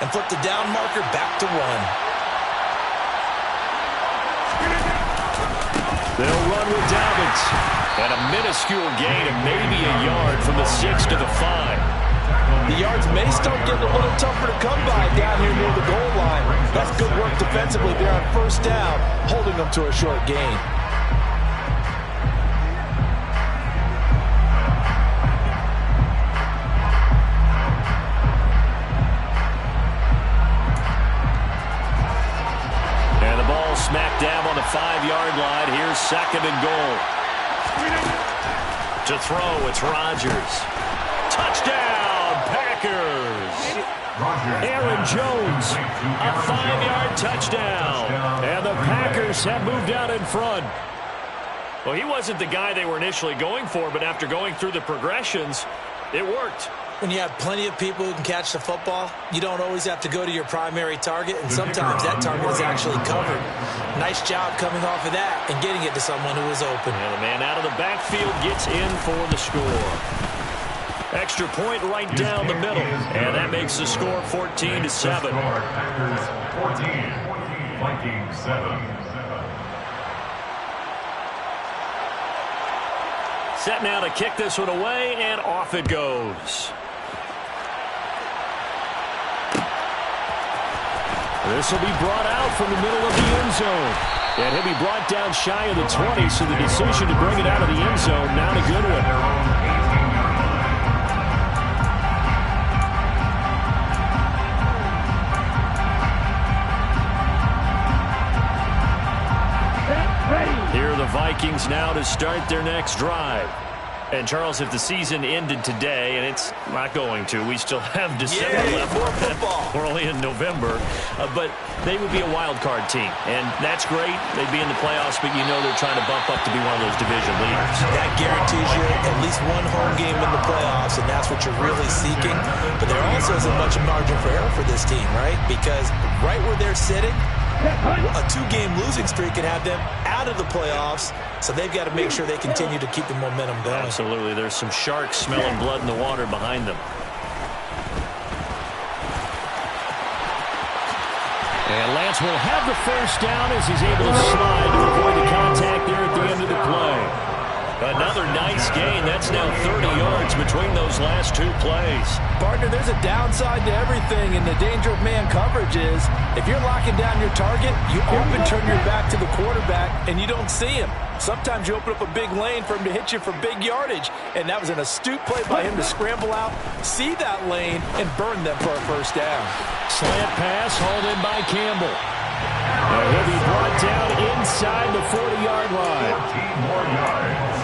and flip the down marker back to 1. They'll run with Dobbins. And a minuscule gain of maybe a yard from the 6 to the 5. The yards may start getting a little tougher to come by down here near the goal line. That's good work defensively there on first down, holding them to a short gain. And the ball smacked down on the 5-yard line. Here's 2nd and goal. To throw, it's Rodgers. Touchdown, Packers! Aaron Jones, a 5-yard touchdown. And the Packers have moved out in front. Well, he wasn't the guy they were initially going for, but after going through the progressions, it worked. When you have plenty of people who can catch the football, you don't always have to go to your primary target, and sometimes that target is actually covered. Nice job coming off of that and getting it to someone who is open. And the man out of the backfield gets in for the score. Extra point right down the middle, and that makes the score 14-7. Packers 14, Vikings 7. Set now to kick this one away, and off it goes. This will be brought out from the middle of the end zone. And he'll be brought down shy of the 20, so the decision to bring it out of the end zone, not a good one. Here are the Vikings now to start their next drive. And, Charles, if the season ended today, and it's not going to, we still have December left. More football. We're only in November. But they would be a wild card team. And that's great. They'd be in the playoffs, but you know they're trying to bump up to be one of those division leaders. That guarantees you at least one home game in the playoffs, and that's what you're really seeking. But there also isn't much margin for error for this team, right? Because right where they're sitting, a 2-game losing streak can have them out of the playoffs, so they've got to make sure they continue to keep the momentum going. Absolutely. There's some sharks smelling blood in the water behind them. And Lance will have the first down as he's able to slide to avoid the contact there at the end of the play. Another nice gain. That's now 30 yards between those last 2 plays. Partner, there's a downside to everything, and the danger of man coverage is if you're locking down your target, you often turn your back to the quarterback and you don't see him. Sometimes you open up a big lane for him to hit you for big yardage, and that was an astute play by him to scramble out, see that lane, and burn them for a first down. Slant pass hauled in by Campbell. And he'll be brought down inside the 40-yard line. 14 more yards.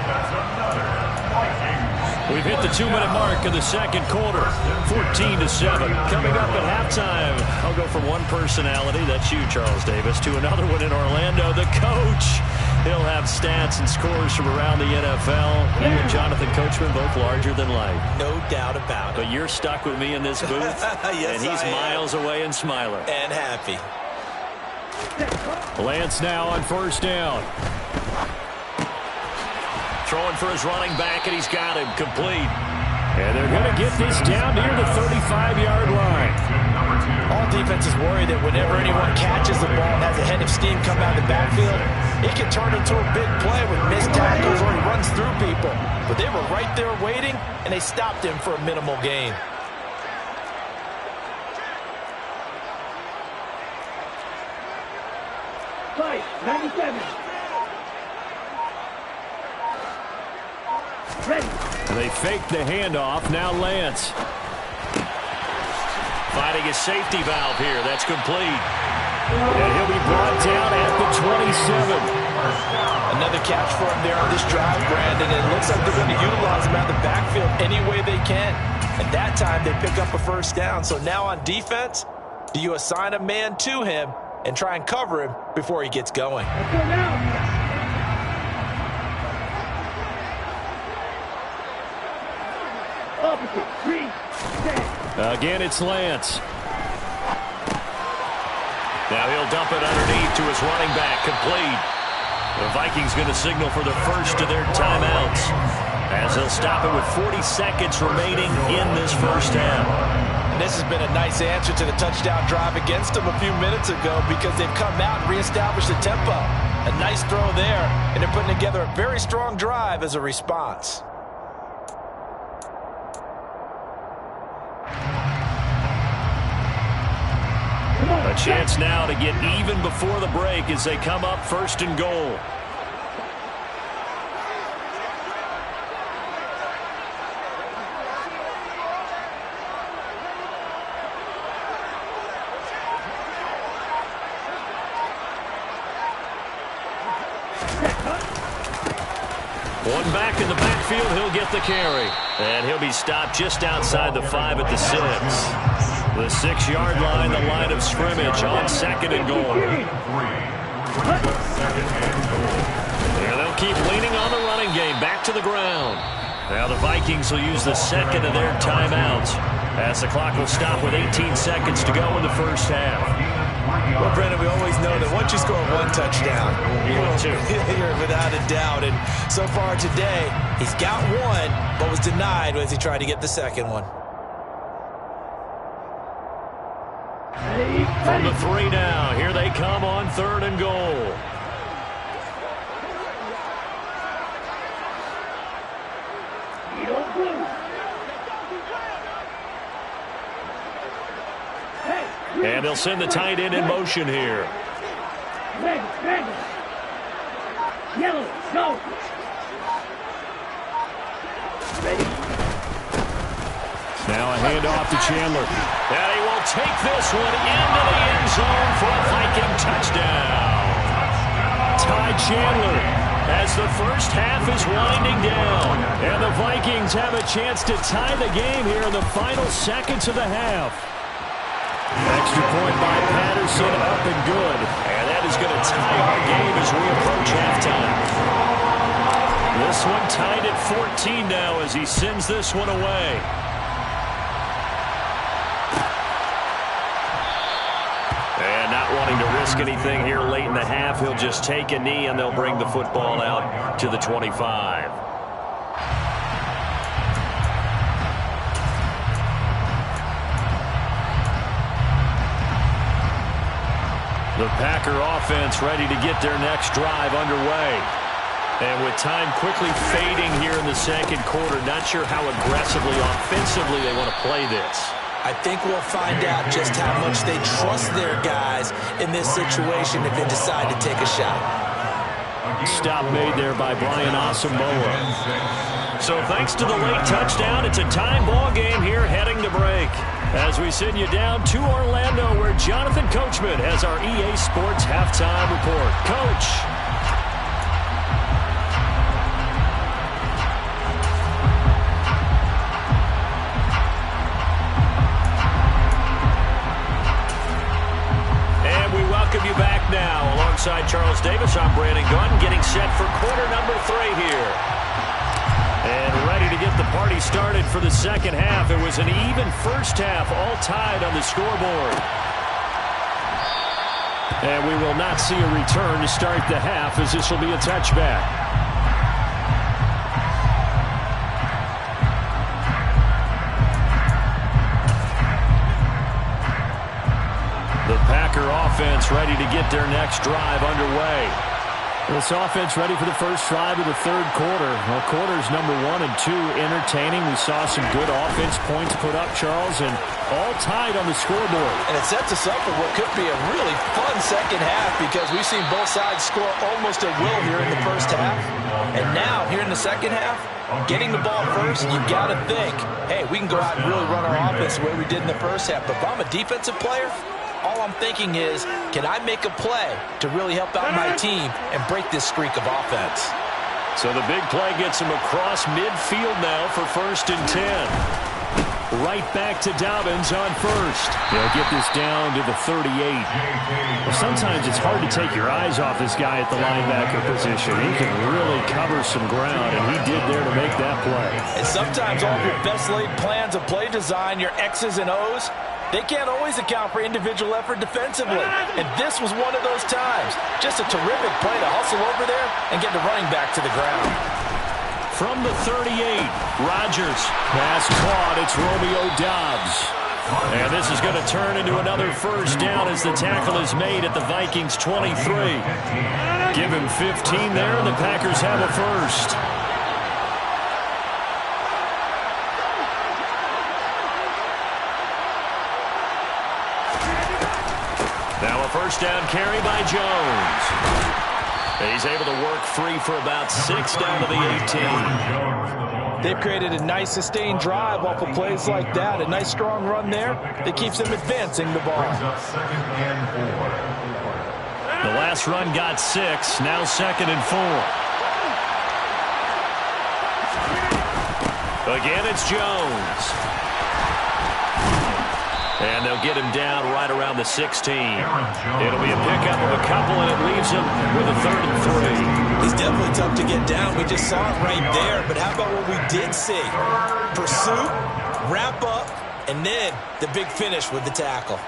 That's another Vikings. We've hit the 2-minute mark of the second quarter. 14-7. Coming up at halftime, I'll go from one personality, that's you, Charles Davis, to another one in Orlando, the coach. He'll have stats and scores from around the NFL. He and Jonathan Coachman, both larger than life. No doubt about it. But you're stuck with me in this booth, yes, and he's miles away and smiling. And happy. Lance now on first down. Throwing for his running back, and he's got him complete. And they're going to get this down near the 35-yard line. All defenses worry that whenever anyone catches the ball and has a head of steam come out of the backfield, it can turn into a big play with missed tackles or he runs through people. But they were right there waiting, and they stopped him for a minimal gain. Fight, 97. Ready. They fake the handoff. Now Lance. Finding his safety valve here. That's complete. And he'll be brought down at the 27. Another catch for him there on this drive, Brandon. It looks like they're going to utilize him out of the backfield any way they can. And that time they pick up a first down. So now on defense, do you assign a man to him and try and cover him before he gets going? Let's go now. Opposite, 3, 10. Again, it's Lance. Now he'll dump it underneath to his running back, complete. The Vikings going to signal for the first of their timeouts as they'll stop it with 40 seconds remaining in this first half. And this has been a nice answer to the touchdown drive against them a few minutes ago because they've come out and reestablished the tempo. A nice throw there, and they're putting together a very strong drive as a response. A chance now to get even before the break as they come up 1st and goal. One back in the backfield, he'll get the carry. And he'll be stopped just outside the 5 at the 6. The 6-yard line, the line of scrimmage on 2nd and goal. There they'll keep leaning on the running game, back to the ground. Now the Vikings will use the 2nd of their timeouts as the clock will stop with 18 seconds to go in the first half. Well, Brendan, we always know that once you score one touchdown, you're without a doubt. And so far today, he's got one, but was denied as he tried to get the second one. From the 3 now, here they come on 3rd and goal. And they'll send the tight end in motion here. Red, yellow, go. Ready. Now a handoff to Chandler. And he will take this one into the end zone for a Viking touchdown. Ty Chandler as the first half is winding down. And the Vikings have a chance to tie the game here in the final seconds of the half. Extra point by Patterson, up and good. And that is going to tie our game as we approach halftime. This one tied at 14 now as he sends this one away. And not wanting to risk anything here late in the half, he'll just take a knee and they'll bring the football out to the 25. The Packer offense ready to get their next drive underway. And with time quickly fading here in the second quarter, not sure how aggressively, offensively they want to play this. I think we'll find out just how much they trust their guys in this situation if they decide to take a shot. Stop made there by Brian Asamoah. So thanks to the late touchdown, it's a time ball game here heading to break. As we send you down to Orlando, where Jonathan Coachman has our EA Sports halftime report. Coach. And we welcome you back now. Alongside Charles Davis, I'm Brandon Gunn, getting set for quarter number 3 here. And ready to get the party started for the second half. It was an even first half, all tied on the scoreboard. And we will not see a return to start the half, as this will be a touchback. The Packer offense ready to get their next drive underway. This offense ready for the first drive of the third quarter. Well, quarters number 1 and 2 entertaining. We saw some good offense points put up, Charles, and all tied on the scoreboard. And it sets us up for what could be a really fun second half because we've seen both sides score almost at will here in the first half. And now, here in the second half, getting the ball first, you've got to think, hey, we can go out and really run our offense the way we did in the first half. But if I'm a defensive player, all I'm thinking is, can I make a play to really help out my team and break this streak of offense? So the big play gets him across midfield now for 1st and 10. Right back to Dobbins on first. They'll get this down to the 38. Well, sometimes it's hard to take your eyes off this guy at the linebacker position. He can really cover some ground, and he did there to make that play. And sometimes all of your best laid plans of play design, your X's and O's, they can't always account for individual effort defensively. And this was one of those times. Just a terrific play to hustle over there and get the running back to the ground. From the 38, Rodgers. Pass caught. It's Romeo Doubs. And this is going to turn into another first down as the tackle is made at the Vikings 23. Give him 15 there, and the Packers have a first. Now a first down carry by Jones. He's able to work free for about 6 down to the 18. They've created a nice sustained drive off of plays like that. A nice strong run there that keeps them advancing the ball. The last run got 6. Now 2nd and 4. Again, it's Jones. And they'll get him down right around the 16. It'll be a pickup of a couple, and it leaves him with a 3rd and 3. He's definitely tough to get down. We just saw it right there. But how about what we did see? Pursuit, wrap up, and then the big finish with the tackle.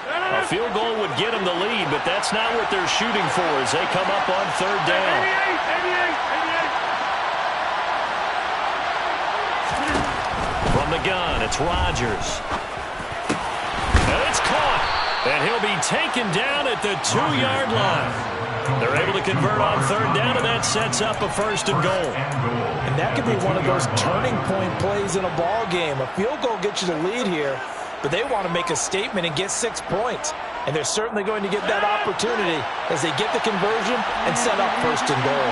A field goal would get him the lead, but that's not what they're shooting for as they come up on 3rd down. From the gun, it's Rodgers. And it's caught. And he'll be taken down at the 2-yard line. They're able to convert on 3rd down, and that sets up a 1st and goal. And that could be one of those turning point plays in a ball game. A field goal gets you the lead here, but they want to make a statement and get 6 points. And they're certainly going to get that opportunity as they get the conversion and set up 1st and goal.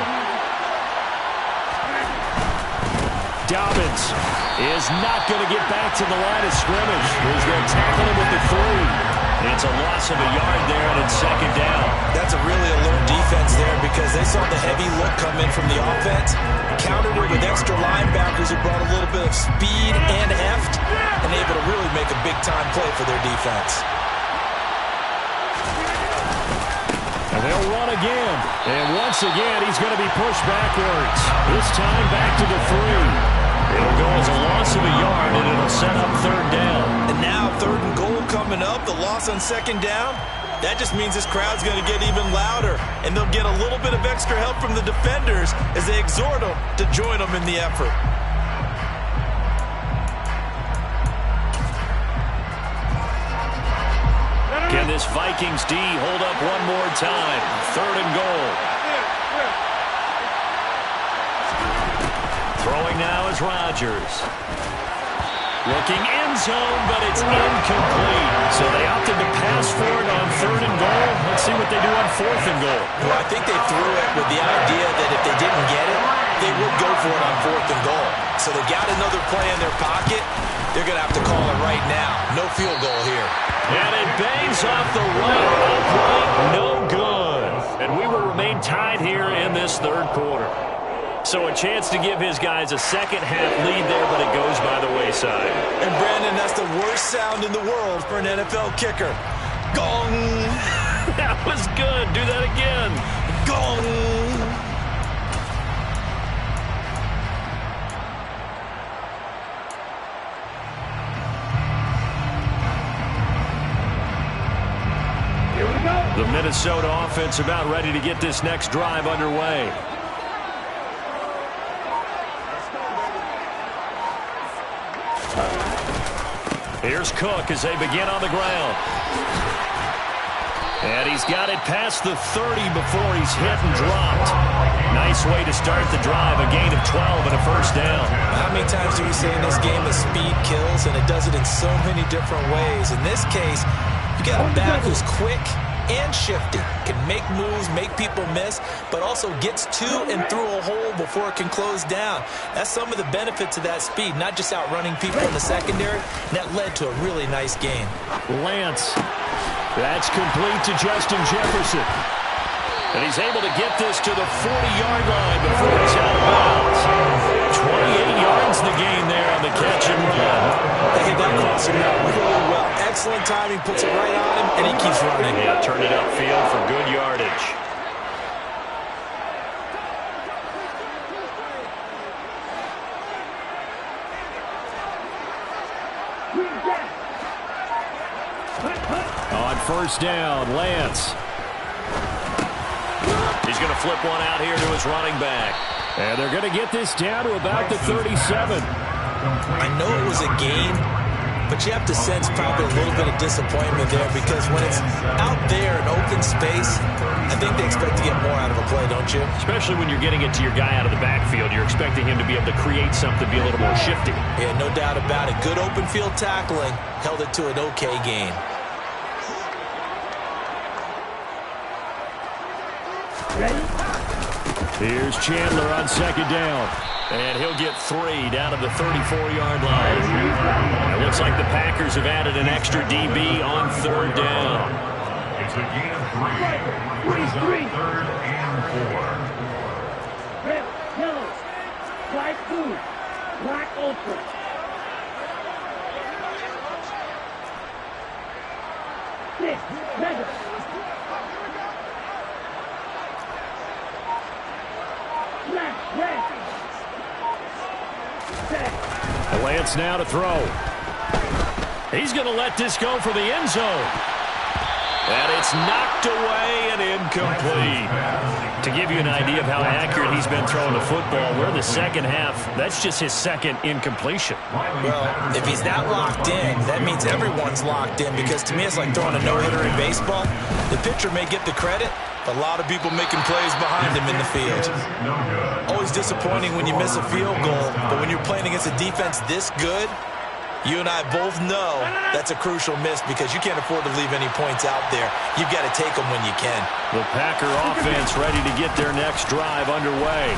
Dobbins is not going to get back to the line of scrimmage. He's going to tackle him with the 3. It's a loss of a yard there, and it's 2nd down. That's a really alert defense there because they saw the heavy look come in from the offense, countered it with extra linebackers who brought a little bit of speed and heft, and able to really make a big-time play for their defense. And they'll run again. And once again, he's going to be pushed backwards. This time back to the 3. It'll go as a loss of a yard, and it'll set up 3rd down. And now 3rd and goal coming up. The loss on 2nd down. That just means this crowd's going to get even louder. And they'll get a little bit of extra help from the defenders as they exhort them to join them in the effort. Can this Vikings D hold up one more time? 3rd and goal. Throwing now is Rodgers. Looking end zone, but it's incomplete. So they opted to pass for it on 3rd and goal. Let's see what they do on 4th and goal. Well, I think they threw it with the idea that if they didn't get it, they would go for it on 4th and goal. So they got another play in their pocket. They're going to have to call it right now. No field goal here. And it bangs off the right upright. No good. And we will remain tied here in this 3rd quarter. So a chance to give his guys a second-half lead there, but it goes by the wayside. And, Brandon, that's the worst sound in the world for an NFL kicker. Gong! That was good. Do that again. Gong! The Minnesota offense about ready to get this next drive underway. Here's Cook as they begin on the ground. And he's got it past the 30 before he's hit and dropped. Nice way to start the drive. A gain of 12 and a 1st down. How many times do we say in this game that speed kills, and it does it in so many different ways? In this case, you got a back who's quick and shifty, can make moves, make people miss, but also gets to and through a hole before it can close down. That's some of the benefits of that speed, not just outrunning people in the secondary, and that led to a really nice gain. Lance, that's complete to Justin Jefferson. And he's able to get this to the 40-yard line before he's out of bounds. 28 yards the gain there on the catch and run. They hit that crossing out really well. Excellent timing, puts it right on him, and he keeps running. Yeah, turned it upfield for good yardage. On 1st down, Lance. He's going to flip one out here to his running back. And they're going to get this down to about the 37. I know it was a gain, but you have to sense probably a little bit of disappointment there because when it's out there in open space, I think they expect to get more out of a play, don't you? Especially when you're getting it to your guy out of the backfield. You're expecting him to be able to create something, be a little more shifty. Yeah, no doubt about it. Good open field tackling. Held it to an okay gain. Ready? Here's Chandler on second down. And he'll get 3 down to the 34-yard line. It looks like the Packers have added an extra DB on third down. It's a gain of 3. Brings up 3rd and 4. Red, yellow, white, blue, black, ultra. Six, mega. Black, red. Lance now to throw. He's going to let this go for the end zone. And it's knocked away and incomplete. To give you an idea of how accurate he's been throwing the football, we're in the second half. That's just his second incompletion. Well, if he's that locked in, that means everyone's locked in because to me it's like throwing a no-hitter in baseball. The pitcher may get the credit, but a lot of people making plays behind him in the field. Always disappointing when you miss a field goal, but when you're playing against a defense this good, you and I both know that's a crucial miss because you can't afford to leave any points out there. You've got to take them when you can. The Packer offense ready to get their next drive underway.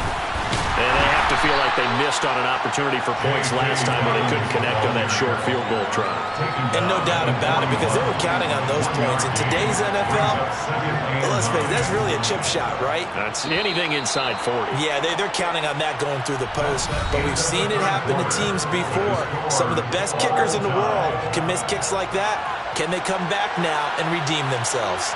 And they have to feel like they missed on an opportunity for points last time when they couldn't connect on that short field goal try. And no doubt about it because they were counting on those points. In today's NFL, well, let's face it, that's really a chip shot, right? That's anything inside 40. Yeah, they're counting on that going through the post. But we've seen it happen to teams before. Some of the best kickers in the world can miss kicks like that. Can they come back now and redeem themselves?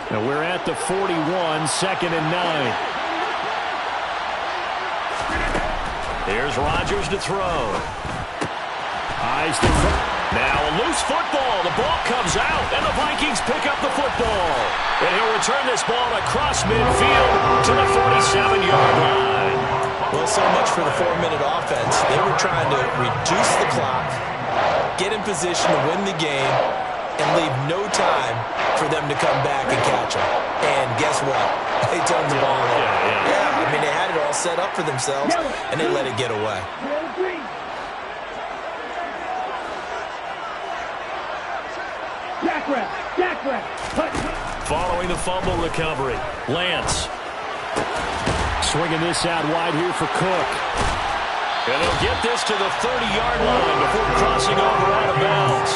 Now we're at the 41, 2nd and 9. Here's Rodgers to throw. Eyes to throw. Now a loose football. The ball comes out, and the Vikings pick up the football. And he'll return this ball across midfield to the 47-yard line. Well, so much for the 4-minute offense. They were trying to reduce the clock, get in position to win the game, and leave no time for them to come back and catch them. And guess what? They turned the ball over. Yeah, I mean, they had it all set up for themselves, and they let it get away. Jack rep. Following the fumble recovery, Lance. Swinging this out wide here for Cook. And he'll get this to the 30-yard line before crossing over out of bounds.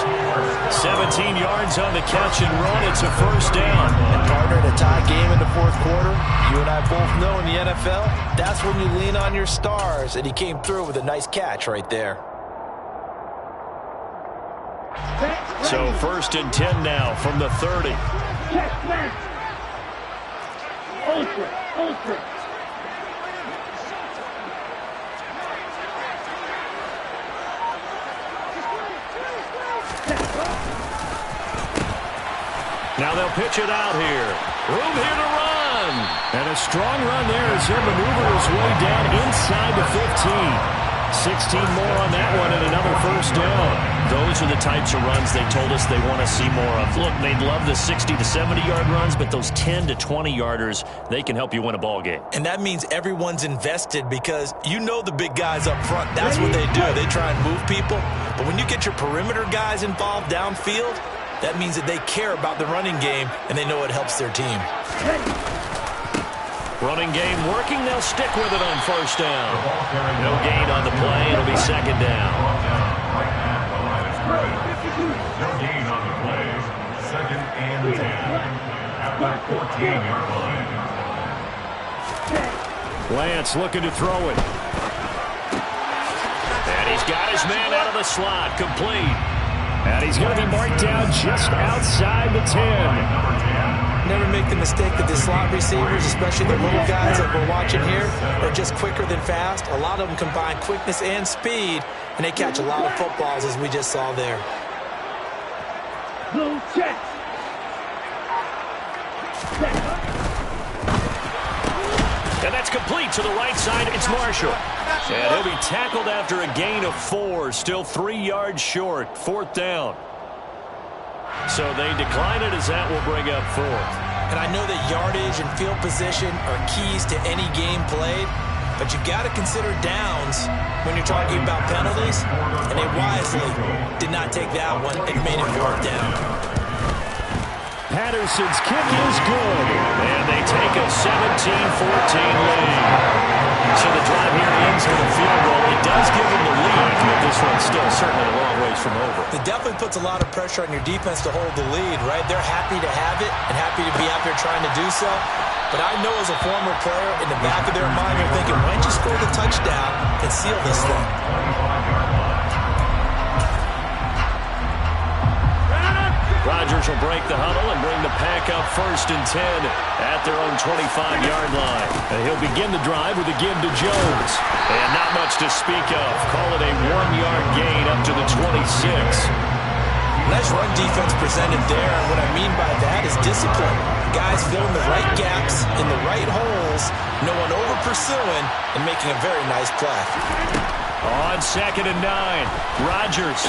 17 yards on the catch and run. It's a first down. And partner, in a tie game in the fourth quarter, you and I both know in the NFL, that's when you lean on your stars. And he came through with a nice catch right there. So 1st and 10 now from the 30. Check, man. Ultra. Now they'll pitch it out here. Room here to run. And a strong run there as he'll maneuver his way down inside the 15. 16 more on that one and another first down. Those are the types of runs they told us they want to see more of. Look, they'd love the 60 to 70-yard runs, but those 10 to 20-yarders, they can help you win a ball game. And that means everyone's invested because you know the big guys up front. That's what they do. They try and move people. But when you get your perimeter guys involved downfield, that means that they care about the running game and they know it helps their team. Running game working. They'll stick with it on first down. No gain on the play. It'll be second down. No gain on the play. 2nd and 10. At the 14-yard line. Lance looking to throw it. And he's got his man out of the slot. Complete. And he's going to be marked down just outside the 10. Never make the mistake that the slot receivers, especially the little guys that we're watching here, are just quicker than fast. A lot of them combine quickness and speed, and they catch a lot of footballs, as we just saw there. Blue check. And that's complete to the right side. It's Marshall. And he'll be tackled after a gain of 4. Still 3 yards short. 4th down. So they decline it as that will bring up 4th. And I know that yardage and field position are keys to any game played, but you've got to consider downs when you're talking about penalties, and they wisely did not take that one and made it 4th down. Patterson's kick is good, and they take a 17-14 lead. So the drive here ends with a field goal. It does give them the lead, but this one's still certainly a long ways from over. It definitely puts a lot of pressure on your defense to hold the lead, right? They're happy to have it and happy to be out there trying to do so. But I know as a former player, in the back of their mind, they're thinking, why don't you score the touchdown and seal this thing? Rodgers will break the huddle and bring the pack up 1st and 10 at their own 25-yard line. And he'll begin the drive with a give to Jones. And not much to speak of. Call it a 1-yard gain up to the 26. Nice run defense presented there. And what I mean by that is discipline. Guys filling the right gaps in the right holes, no one over pursuing, and making a very nice play. On 2nd and 9, Rodgers.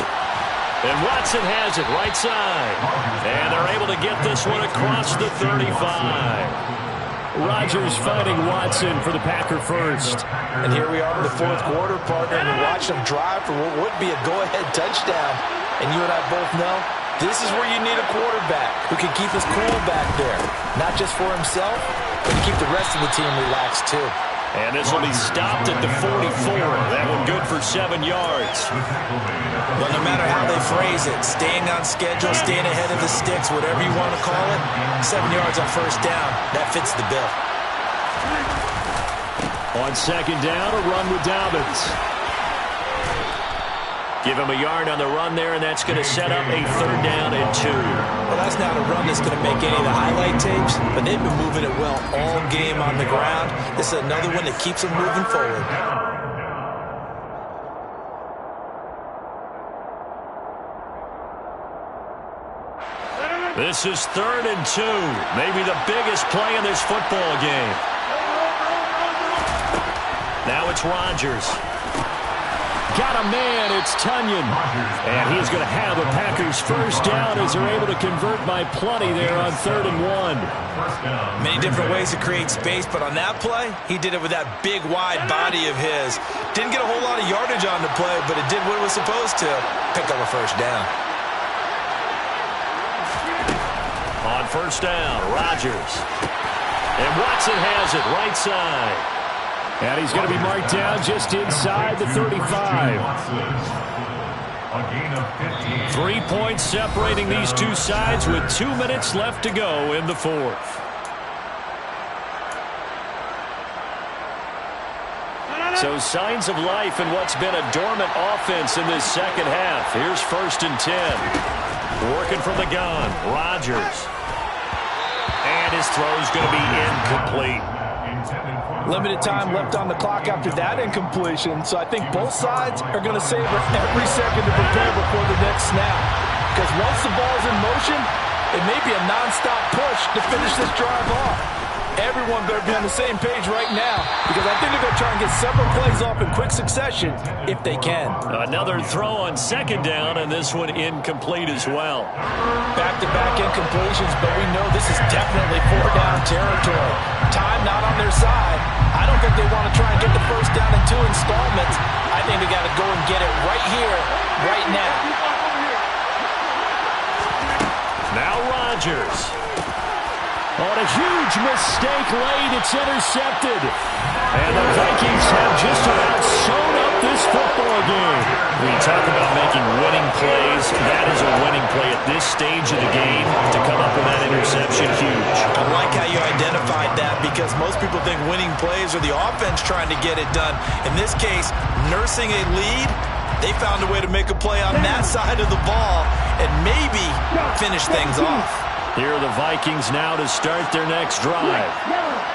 And Watson has it right side. And they're able to get this one across the 35. Rodgers finding Watson for the Packer first. And here we are in the 4th quarter, partner, and we're watching them drive for what would be a go-ahead touchdown. And you and I both know this is where you need a quarterback who can keep his cool back there. Not just for himself, but to keep the rest of the team relaxed too. And this will be stopped at the 44. That one good for 7 yards. Well, no matter how they phrase it, staying on schedule, staying ahead of the sticks, whatever you want to call it, 7 yards on 1st down, that fits the bill. On 2nd down, a run with Dobbins. Give him a yard on the run there, and that's going to set up a 3rd down and 2. Well, that's not a run that's going to make any of the highlight tapes, but they've been moving it well all game on the ground. This is another one that keeps them moving forward. This is 3rd and 2. Maybe the biggest play in this football game. Now it's Rodgers. Got a man, it's Tunyon. And he's going to have a Packers 1st down as they're able to convert by plenty there on 3rd and 1. Many different ways to create space, but on that play, he did it with that big, wide body of his. Didn't get a whole lot of yardage on the play, but it did what it was supposed to. Pick up a 1st down. On 1st down, Rodgers. And Watson has it right side. And he's going to be marked down just inside the 35. 3 points separating these two sides with 2 minutes left to go in the 4th. So signs of life in what's been a dormant offense in this 2nd half. Here's 1st and 10. Working from the gun, Rodgers. And his throw's going to be incomplete. Limited time left on the clock after that incompletion, so I think both sides are going to savor every second to prepare before the next snap. Because once the ball's in motion, it may be a nonstop push to finish this drive off. Everyone better be on the same page right now, because I think they're going to try and get several plays off in quick succession if they can. Another throw on 2nd down, and this one incomplete as well. Back-to-back incompletions, but we know this is definitely 4th-down territory. Time not on their side. I don't think they want to try and get the 1st down in 2 installments. I think they got to go and get it right here, right now. Now Rodgers. On a huge mistake late, it's intercepted. And the Vikings have just about sewn up this football game. When you talk about making winning plays, that is a winning play at this stage of the game. To come up with that interception, huge. I like how you identified that, because most people think winning plays are the offense trying to get it done. In this case, nursing a lead, they found a way to make a play on that side of the ball and maybe finish things off. Here are the Vikings now to start their next drive.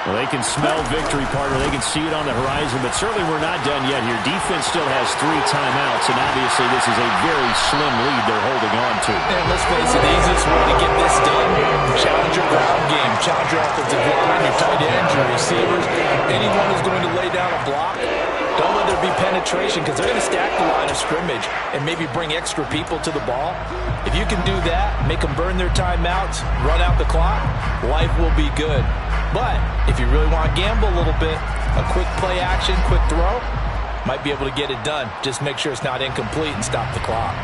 Well, they can smell victory, partner. They can see it on the horizon, but certainly we're not done yet here. Defense still has 3 timeouts, and obviously this is a very slim lead they're holding on to. And let's face it, the easiest way to get this done, challenge your ground game, challenge your offensive line, your tight ends, your receivers, anyone who's going to lay down a block. Don't let there be penetration because they're going to stack the line of scrimmage and maybe bring extra people to the ball. If you can do that, make them burn their timeouts, run out the clock, life will be good. But if you really want to gamble a little bit, a quick play action, quick throw, might be able to get it done. Just make sure it's not incomplete and stop the clock.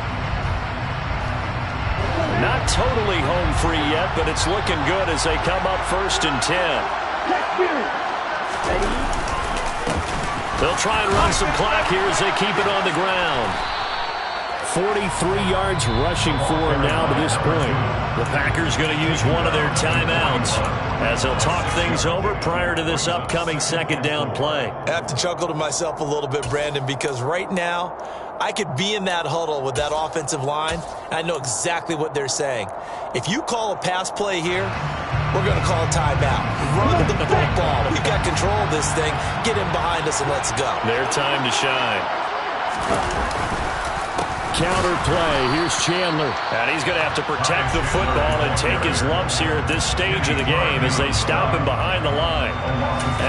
Not totally home free yet, but it's looking good as they come up 1st and 10. They'll try and run some clock here as they keep it on the ground. 43 yards rushing for him now to this point. The Packers going to use one of their timeouts as they'll talk things over prior to this upcoming 2nd down play. I have to chuckle to myself a little bit, Brandon, because right now I could be in that huddle with that offensive line, and I know exactly what they're saying. If you call a pass play here, we're going to call a timeout. Run the football. We've got control of this thing. Get in behind us and let's go. Their time to shine. Counter play. Here's Chandler. And he's going to have to protect the football and take his lumps here at this stage of the game as they stop him behind the line.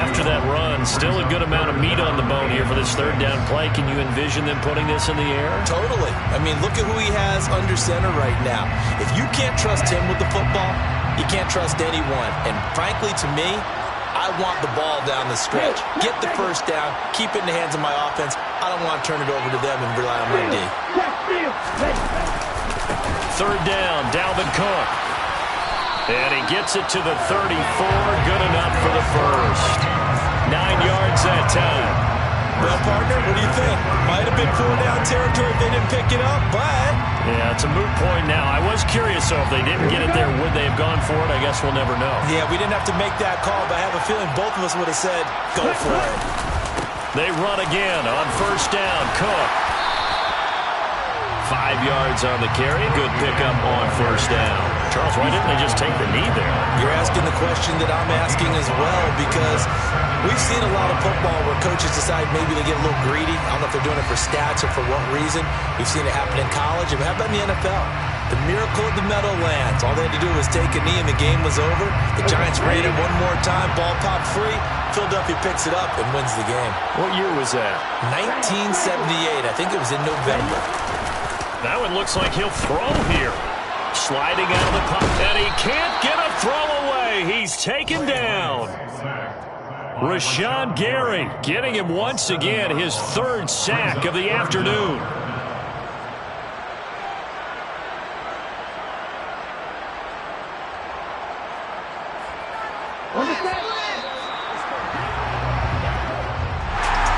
After that run, still a good amount of meat on the bone here for this 3rd down play. Can you envision them putting this in the air? Totally. I mean, look at who he has under center right now. If you can't trust him with the football, you can't trust anyone. And frankly, to me, I want the ball down the stretch. Get the 1st down. Keep it in the hands of my offense. I don't want to turn it over to them and rely on my D. 3rd down, Dalvin Cook. And he gets it to the 34. Good enough for the 1st. 9 yards that time. Well, partner, what do you think? Might have been 4-down territory if they didn't pick it up, but... Yeah, it's a moot point now. I was curious, though, if they didn't get it there, would they have gone for it? I guess we'll never know. Yeah, we didn't have to make that call, but I have a feeling both of us would have said, go for it. They run again on 1st down. Cook. 5 yards on the carry. Good pickup on 1st down. Charles, why didn't they just take the knee there? You're asking the question that I'm asking as well, because we've seen a lot of football where coaches decide maybe they get a little greedy. I don't know if they're doing it for stats or for what reason. We've seen it happen in college. And how about in the NFL? The miracle of the Meadowlands. All they had to do was take a knee and the game was over. The Giants ran it one more time. Ball popped free. Philadelphia picks it up and wins the game. What year was that? 1978. I think it was in November. That one looks like he'll throw here. Sliding out of the pocket, and he can't get a throw away. He's taken down. Rashawn Gary getting him once again, his 3rd sack of the afternoon. On the set.